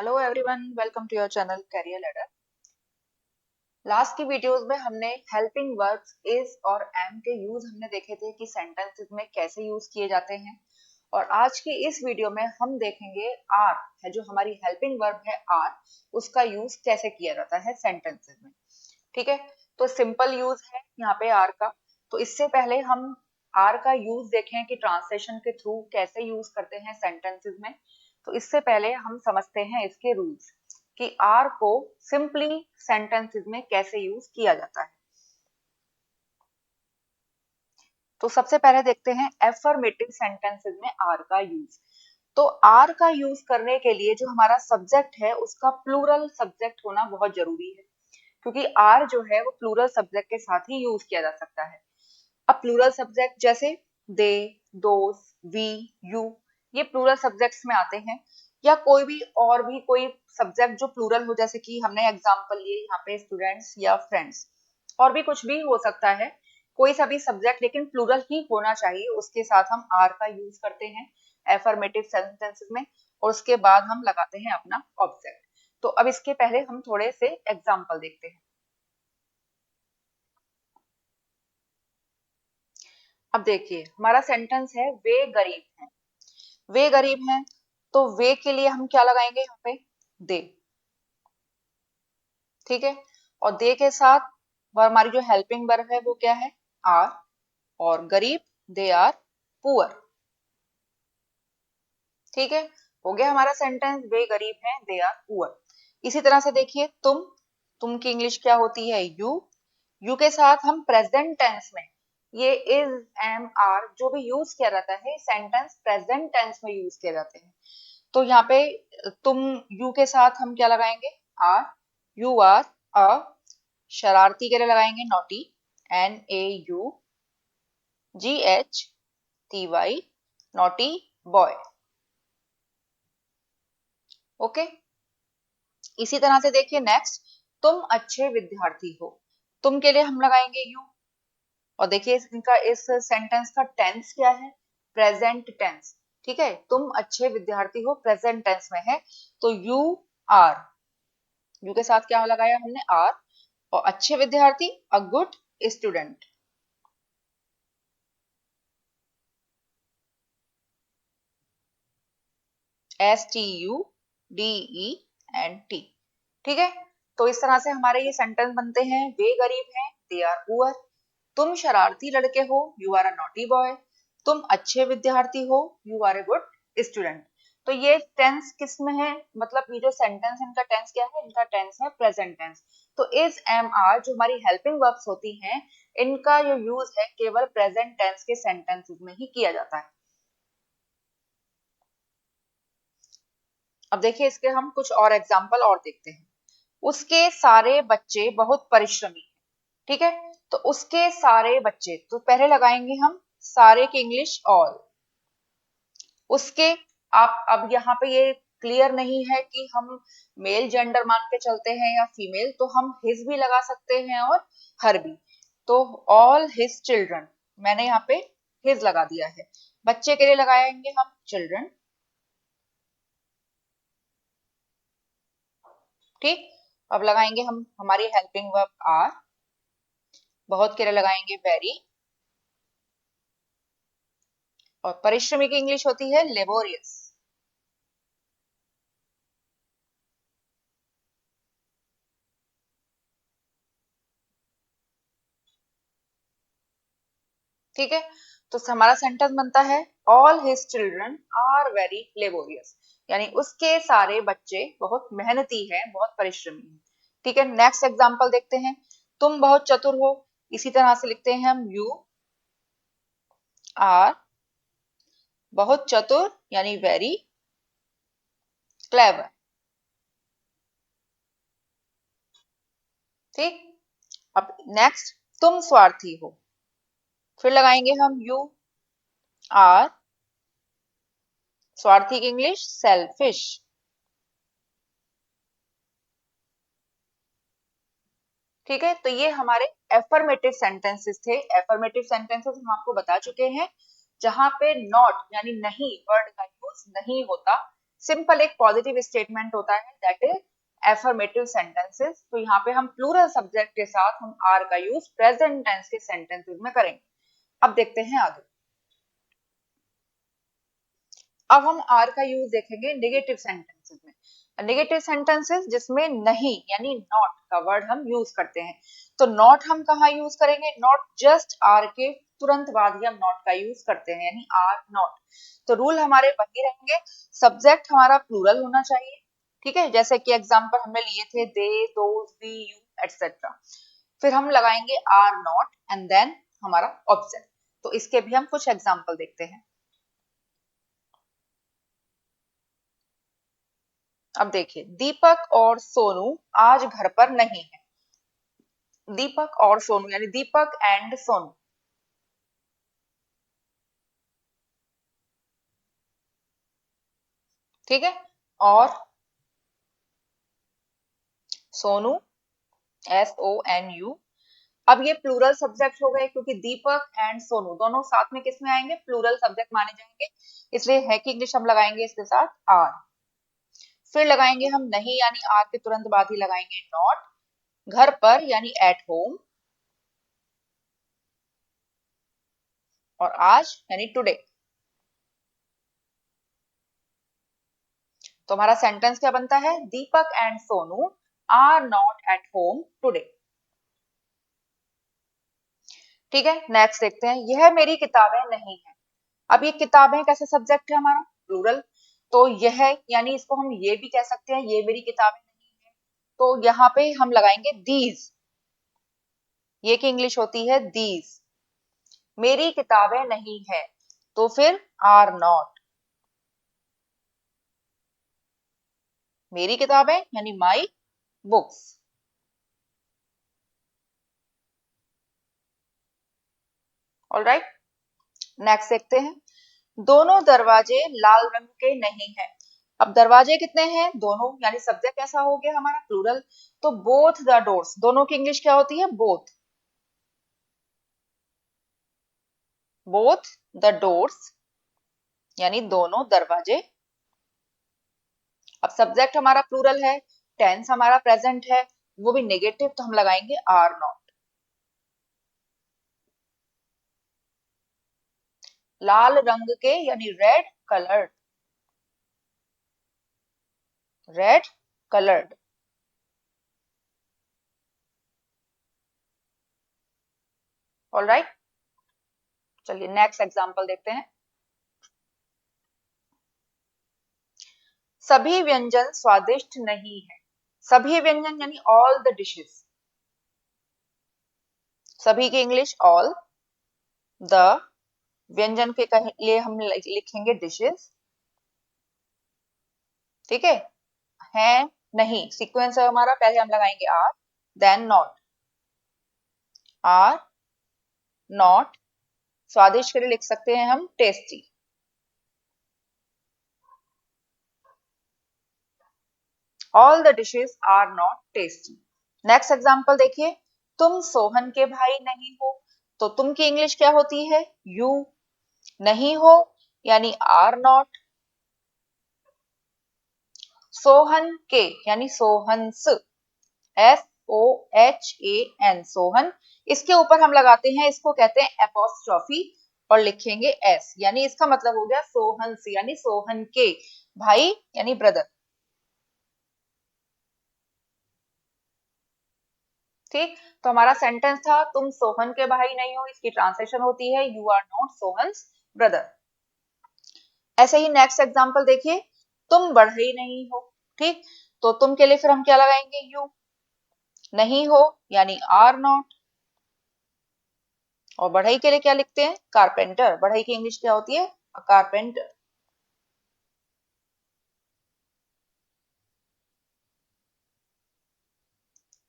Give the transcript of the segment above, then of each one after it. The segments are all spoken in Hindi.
Hello everyone, welcome to your channel career ladder. Last की वीडियोस में हमने हेल्पिंग वर्ब्स इज और एम के यूज हमने देखे थे कि सेंटेंसेस में कैसे यूज किए जाते हैं। और आज की इस वीडियो में हम देखेंगे आर है, जो हमारी हेल्पिंग वर्ब है आर, उसका यूज कैसे किया जाता है सेंटेंसेस में। ठीक है, तो सिंपल यूज है यहाँ पे आर का। तो इससे पहले हम आर का यूज देखें कि ट्रांसलेशन के थ्रू कैसे यूज करते हैं सेंटेंसेस में। तो इससे पहले हम समझते हैं इसके रूल्स कि आर को सिंपली सेंटेंसेस में कैसे यूज किया जाता है। तो सबसे पहले देखते हैं एफर्मेटिव सेंटेंसेस में आर का यूज। तो आर का यूज करने के लिए जो हमारा सब्जेक्ट है उसका प्लूरल सब्जेक्ट होना बहुत जरूरी है, क्योंकि आर जो है वो प्लूरल सब्जेक्ट के साथ ही यूज किया जा सकता है। अब प्लूरल सब्जेक्ट जैसे दे, दोस, वी, यू, ये प्लूरल सब्जेक्ट्स में आते हैं। या कोई भी और भी कोई सब्जेक्ट जो प्लूरल हो, जैसे कि हमने एग्जांपल लिए यहाँ पे स्टूडेंट्स या फ्रेंड्स, और भी कुछ भी हो सकता है, कोई सा भी सब्जेक्ट, लेकिन प्लूरल ही होना चाहिए, उसके साथ हम आर का यूज करते हैं एफर्मेटिव सेंटेंसेस में। और उसके बाद हम लगाते हैं अपना ऑब्जेक्ट। तो अब इसके पहले हम थोड़े से एग्जाम्पल देखते हैं। अब देखिए हमारा सेंटेंस है वे गरीब हैं। वे गरीब हैं, तो वे के लिए हम क्या लगाएंगे यहाँ पे, दे। ठीक है, और दे के साथ हमारी जो हेल्पिंग वर्ब है वो क्या है, आर। और गरीब, दे आर पुअर। ठीक है, हो गया हमारा सेंटेंस, वे गरीब हैं, दे आर पुअर। इसी तरह से देखिए तुम की इंग्लिश क्या होती है, यू। यू के साथ हम प्रेजेंट टेंस में ये इज, एम, आर जो भी यूज किया जाता है सेंटेंस प्रेजेंट टेंस में यूज किए जाते हैं। तो यहाँ पे तुम यू के साथ हम क्या लगाएंगे, आर। यू आर अ शरारती के लिए लगाएंगे naughty, N A U G H T Y, naughty boy. Okay, इसी तरह से देखिए नेक्स्ट, तुम अच्छे विद्यार्थी हो। तुम के लिए हम लगाएंगे यू। और देखिए इनका इस सेंटेंस का टेंस क्या है, प्रेजेंट टेंस। ठीक है, तुम अच्छे विद्यार्थी हो प्रेजेंट टेंस में है, तो यू आर। यू के साथ क्या लगाया हमने, आर। और अच्छे विद्यार्थी, a good student. S T U D E N T. ठीक है, तो इस तरह से हमारे ये सेंटेंस बनते हैं, वे गरीब हैं, दे आर पुअर। तुम शरारती लड़के हो, you are a naughty boy. तुम अच्छे विद्यार्थी हो, you are a good student. तो ये टेंस किस में है, मतलब ये जो सेंटेंस है इनका टेंस क्या है, इनका टेंस है प्रेजेंट टेंस। तो इज, एम, आर जो हमारी हेल्पिंग वर्ब्स होती हैं, इनका जो यूज है केवल प्रेजेंट टेंस के सेंटेंसेस में ही किया जाता है। अब देखिए इसके हम कुछ और एग्जाम्पल और देखते हैं। उसके सारे बच्चे बहुत परिश्रमी हैं। ठीक है, तो उसके सारे बच्चे, तो पहले लगाएंगे हम सारे की इंग्लिश ऑल। उसके, आप अब यहाँ पे ये क्लियर नहीं है कि हम मेल जेंडर मान के चलते हैं या फीमेल, तो हम हिज भी लगा सकते हैं और हर भी। तो ऑल हिज चिल्ड्रन, मैंने यहाँ पे हिज लगा दिया है। बच्चे के लिए लगाएंगे हम चिल्ड्रन। ठीक, अब लगाएंगे हम हमारी हेल्पिंग वर्ब आर। बहुत के लिए लगाएंगे वेरी। और परिश्रमी की इंग्लिश होती है लेबोरियस। ठीक है, तो हमारा सेंटेंस बनता है all his children are very laborious, यानी उसके सारे बच्चे बहुत मेहनती हैं, बहुत परिश्रमी हैं। ठीक है, नेक्स्ट एग्जांपल देखते हैं। तुम बहुत चतुर हो, इसी तरह से लिखते हैं हम, यू आर बहुत चतुर यानी वेरी क्लेवर। ठीक, अब नेक्स्ट, तुम स्वार्थी हो, फिर लगाएंगे हम यू आर, स्वार्थी की इंग्लिश सेल्फिश। ठीक है, तो ये हमारे एफर्मेटिव सेंटेंसेस थे। एफर्मेटिव सेंटेंसेस हम आपको बता चुके हैं जहां पे नॉट यानी नहीं वर्ड का यूज नहीं होता सिंपल एक पॉजिटिव स्टेटमेंट होता है, दैट इज एफर्मेटिव सेंटेंसेस। तो यहाँ पे हम प्लूरल सब्जेक्ट के साथ हम आर का यूज प्रेजेंट टेंस के सेंटेंसेस में करेंगे। अब देखते हैं आगे। अब हम आर का यूज देखेंगे नेगेटिव सेंटेंसेस में। नेगेटिव सेंटेंसेस जिसमें नहीं यानी नॉट का वर्ड हम यूज करते हैं। तो नॉट हम कहाँ यूज करेंगे? नॉट जस्ट आर के तुरंत बाद ही हम नॉट का यूज करते हैं, यानी आर नॉट। तो रूल हमारे वही रहेंगे, सब्जेक्ट हमारा प्लूरल होना चाहिए, ठीक है। जैसे कि एग्जाम्पल हमने लिए थे दे, दोज, वी, यू एटसेट्रा। फिर हम लगाएंगे आर नॉट एंड देन हमारा ऑब्जेक्ट। तो इसके भी हम कुछ एग्जाम्पल देखते हैं। अब देखिए, दीपक और सोनू आज घर पर नहीं है। दीपक और सोनू यानी दीपक एंड सोनू, ठीक है। और सोनू, SONU। अब ये प्लूरल सब्जेक्ट हो गए, क्योंकि दीपक एंड सोनू दोनों साथ में किस में आएंगे? प्लूरल सब्जेक्ट माने जाएंगे, इसलिए है कि इंग्लिश हम लगाएंगे इसके साथ आर। फिर लगाएंगे हम नहीं यानी आर के तुरंत बाद ही लगाएंगे नॉट। घर पर यानी एट होम, और आज यानी टुडे। तो हमारा सेंटेंस क्या बनता है? Deepak and Sonu are not at home today, ठीक है। नेक्स्ट देखते हैं, यह मेरी किताबें नहीं है। अब ये किताबें कैसे सब्जेक्ट है हमारा? प्लूरल। तो यह यानी इसको हम ये भी कह सकते हैं, ये मेरी किताबें नहीं है। तो यहाँ पे हम लगाएंगे दीज, ये की इंग्लिश होती है दीज। मेरी किताबें नहीं है, तो फिर आर नॉट। मेरी किताबें यानी माई बुक्स। ऑलराइट, नेक्स्ट देखते हैं, दोनों दरवाजे लाल रंग के नहीं हैं। अब दरवाजे कितने हैं? दोनों, यानी सब्जेक्ट कैसा हो गया हमारा? प्लूरल। तो बोथ द डोर्स, दोनों की इंग्लिश क्या होती है? बोथ। बोथ द डोर्स यानी दोनों दरवाजे। अब सब्जेक्ट हमारा प्लूरल है, टेंस हमारा प्रेजेंट है, वो भी नेगेटिव, तो हम लगाएंगे आर नॉट। लाल रंग के यानी red coloured, red coloured. Alright, चलिए नेक्स्ट एग्जांपल देखते हैं। सभी व्यंजन स्वादिष्ट नहीं है। सभी व्यंजन यानी ऑल द डिशेस, सभी की इंग्लिश ऑल। द व्यंजन के लिए हम लिखेंगे डिशेस, ठीक है नहीं। सीक्वेंस है हमारा, पहले हम लगाएंगे are then not. Are not, स्वादिष्ट के लिए लिख सकते हैं हम tasty. All the dishes are not tasty. Next example देखिए, तुम सोहन के भाई नहीं हो। तो तुम की इंग्लिश क्या होती है? यू। नहीं हो यानी आर नॉट। सोहन के यानी सोहन्स, SOHAN, सोहन। इसके ऊपर हम लगाते हैं, इसको कहते हैं एपोस्ट्रोफी, और लिखेंगे एस, यानी इसका मतलब हो गया सोहन्स यानी सोहन के भाई यानी ब्रदर, ठीक। तो हमारा सेंटेंस था तुम सोहन के भाई नहीं हो, इसकी ट्रांसलेशन होती है you are not Sohan's brother. ऐसे ही नेक्स्ट एग्जांपल देखिए, तुम बढ़ई नहीं हो, ठीक। तो तुम के लिए फिर हम क्या लगाएंगे? यू। नहीं हो यानी आर नॉट। और बढ़ई के लिए क्या लिखते हैं? कारपेंटर। बढ़ई की इंग्लिश क्या होती है? Carpenter,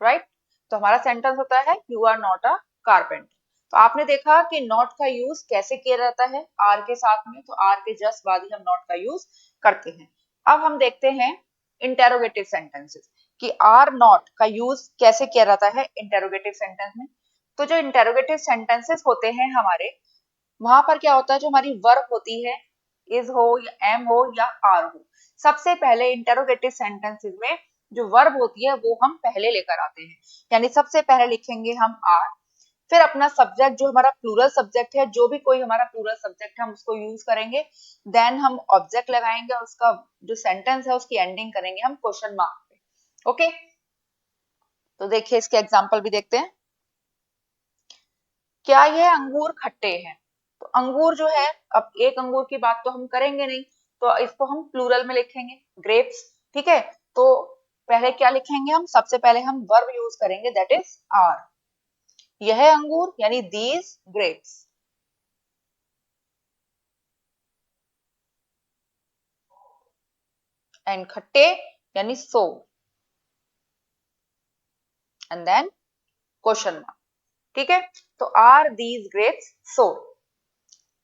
right. तो हमारा सेंटेंस होता है you are not a carpenter. तो आपने देखा कि नॉट का यूज कैसे किया जाता है आर के साथ में, तो आर के जस्ट बाद ही हम नॉट का यूज करते हैं। अब हम देखते हैं इंटेरोगेटिव सेंटेंसेस कि आर नॉट का यूज कैसे किया जाता है इंटेरोगेटिव सेंटेंस में। तो जो इंटेरोगेटिव सेंटेंसेस होते हैं हमारे, वहां पर क्या होता है, जो हमारी वर्ब होती है इज हो या एम हो या आर हो, सबसे पहले इंटेरोगेटिव सेंटेंसेस में जो वर्ब होती है वो हम पहले लेकर आते हैं। यानी सबसे पहले लिखेंगे हम आर, फिर अपना सब्जेक्ट जो हमारा प्लूरल सब्जेक्ट है, जो भी कोई हमारा प्लूरल सब्जेक्ट है हम उसको यूज करेंगे, देन हम ऑब्जेक्ट लगाएंगे और उसका जो सेंटेंस है उसकी एंडिंग करेंगे हम क्वेश्चन मार्क पे। ओके, तो देखिए इसके एग्जांपल भी देखते हैं। क्या यह अंगूर खट्टे हैं? तो अंगूर जो है, अब एक अंगूर की बात तो हम करेंगे नहीं, तो इसको हम प्लूरल में लिखेंगे ग्रेप्स। ठीक है, तो पहले क्या लिखेंगे हम, सबसे पहले हम वर्ब यूज करेंगे दैट इज आर। यह अंगूर यानी दीज ग्रेप्स, एंड खट्टे यानी sour, and then question mark. ठीक है, तो are these grapes sour.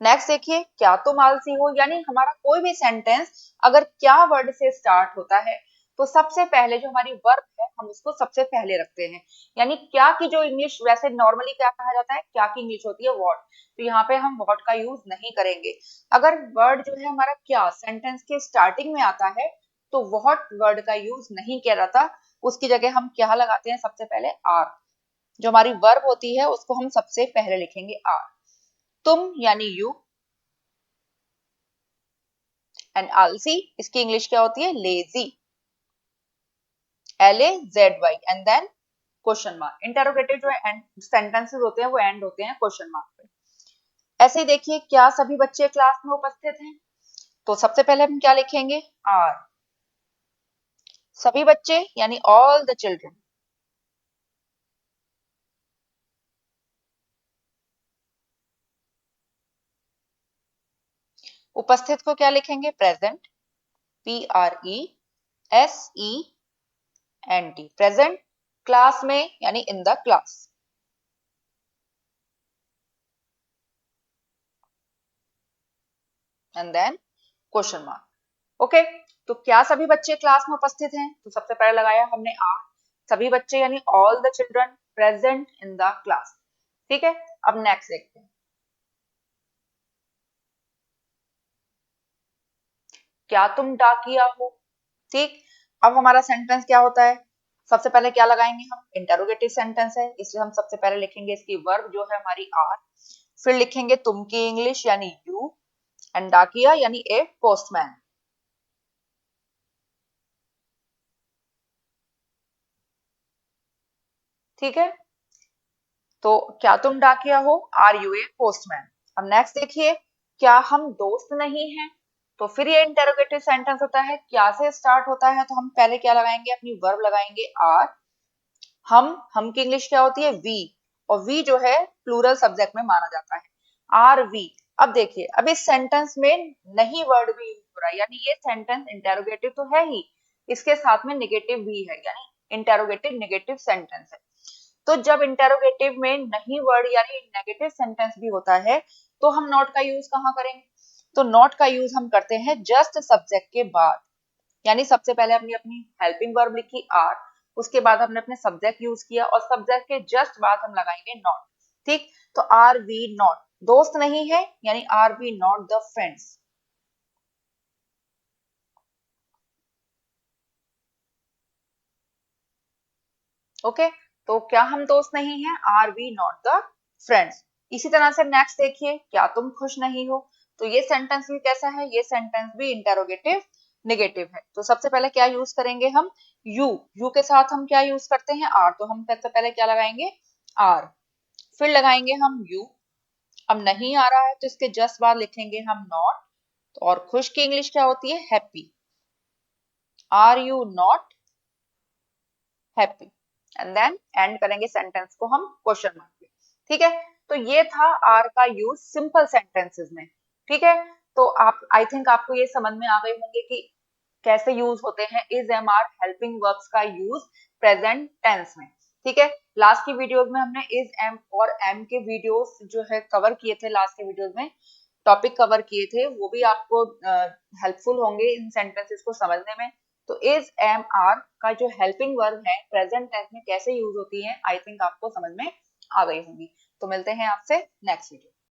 Next देखिए, क्या तुम आलसी हो? यानी हमारा कोई भी सेंटेंस अगर क्या वर्ड से स्टार्ट होता है तो सबसे पहले जो हमारी वर्ब है हम उसको सबसे पहले रखते हैं। यानी क्या की जो इंग्लिश वैसे नॉर्मली क्या कहा जाता है, क्या की इंग्लिश होती है व्हाट, तो यहाँ पे हम व्हाट का यूज नहीं करेंगे। अगर वर्ड जो है हमारा क्या सेंटेंस के स्टार्टिंग में आता है तो व्हाट वर्ड का यूज नहीं किया जाता, उसकी जगह हम क्या लगाते हैं, सबसे पहले आर। जो हमारी वर्ब होती है उसको हम सबसे पहले लिखेंगे आर। तुम यानी यू, एंड आलसी इसकी इंग्लिश क्या होती है, lazy, LAZY, and then question mark. Interrogative जो है सेंटेंसेस होते हैं वो एंड होते हैं क्वेश्चन मार्क पे। ऐसे ही देखिए, क्या सभी बच्चे क्लास में उपस्थित हैं? तो सबसे पहले हम क्या लिखेंगे, आर। सभी बच्चे यानी ऑल द चिल्ड्रन। उपस्थित को क्या लिखेंगे, प्रेजेंट, PRESENT, प्रेजेंट। क्लास में यानी in the class, and then question mark. Okay, तो क्या सभी बच्चे क्लास में उपस्थित हैं? तो सबसे पहले लगाया हमने आर। सभी बच्चे यानी all the children present in the class. ठीक है, अब नेक्स्ट देखते हैं। क्या तुम डाकिया हो? ठीक, अब हमारा सेंटेंस क्या होता है, सबसे पहले क्या लगाएंगे हम, इंटेरोगेटिव सेंटेंस है इसलिए हम सबसे पहले लिखेंगे इसकी वर्ब जो है हमारी आर, फिर लिखेंगे तुम की इंग्लिश यानी यू, एंड डाकिया यानी ए पोस्टमैन। ठीक है, तो क्या तुम डाकिया हो, आर यू ए पोस्टमैन। अब नेक्स्ट देखिए, क्या हम दोस्त नहीं हैं? तो फिर ये इंटेरोगेटिव सेंटेंस होता है, क्या से स्टार्ट होता है, तो हम पहले क्या लगाएंगे, अपनी वर्ब लगाएंगे आर। हम की इंग्लिश क्या होती है, वी, और वी जो है प्लूरल सब्जेक्ट में माना जाता है, आर वी। अब देखिए, अब इस सेंटेंस में नहीं वर्ड भी यूज हो रहा है, यानी ये सेंटेंस इंटेरोगेटिव तो है ही, इसके साथ में नेगेटिव भी है, यानी इंटेरोगेटिव नेगेटिव सेंटेंस है। तो जब इंटेरोगेटिव में नहीं वर्ड यानी नेगेटिव सेंटेंस भी होता है तो हम नॉट का यूज कहाँ करेंगे, तो नॉट का यूज हम करते हैं जस्ट सब्जेक्ट के बाद। यानी सबसे पहले हमने अपनी हेल्पिंग वर्ब लिखी आर, उसके बाद हमने अपने सब्जेक्ट यूज किया और सब्जेक्ट के जस्ट बाद हम लगाएंगे नॉट। ठीक, तो आर वी नॉट दोस्त नहीं है, यानी are we not the friends. Okay, तो क्या हम दोस्त नहीं हैं, are we not the friends. इसी तरह से नेक्स्ट देखिए, क्या तुम खुश नहीं हो? तो ये सेंटेंस भी कैसा है, ये सेंटेंस भी इंटेरोगेटिव नेगेटिव है। तो सबसे पहले क्या यूज करेंगे हम, यू। यू के साथ हम क्या यूज करते हैं, आर, तो हम सबसे पहले क्या लगाएंगे, आर, फिर लगाएंगे हम यू। अब नहीं आ रहा है तो इसके जस्ट बाद लिखेंगे हम नॉट, और खुश की इंग्लिश क्या होती है, happy, are you not happy, and then and करेंगे सेंटेंस को हम क्वेश्चन मार्क में। ठीक है, तो ये था आर का यूज सिंपल सेंटेंसेस में। ठीक है, तो आप आई थिंक आपको ये समझ में आ गए होंगे कि कैसे यूज होते हैं is am are helping verbs का यूज प्रेजेंट टेंस में। ठीक है, लास्ट की वीडियोस में हमने इज एम और एम के वीडियोस जो है कवर किए थे, लास्ट के वीडियोस में टॉपिक कवर किए थे, वो भी आपको हेल्पफुल होंगे इन सेंटेंसेस को समझने में। तो इज एम आर का जो हेल्पिंग वर्ब है प्रेजेंट टेंस में कैसे यूज होती है, आई थिंक आपको समझ में आ गई होंगी। तो मिलते हैं आपसे नेक्स्ट वीडियो।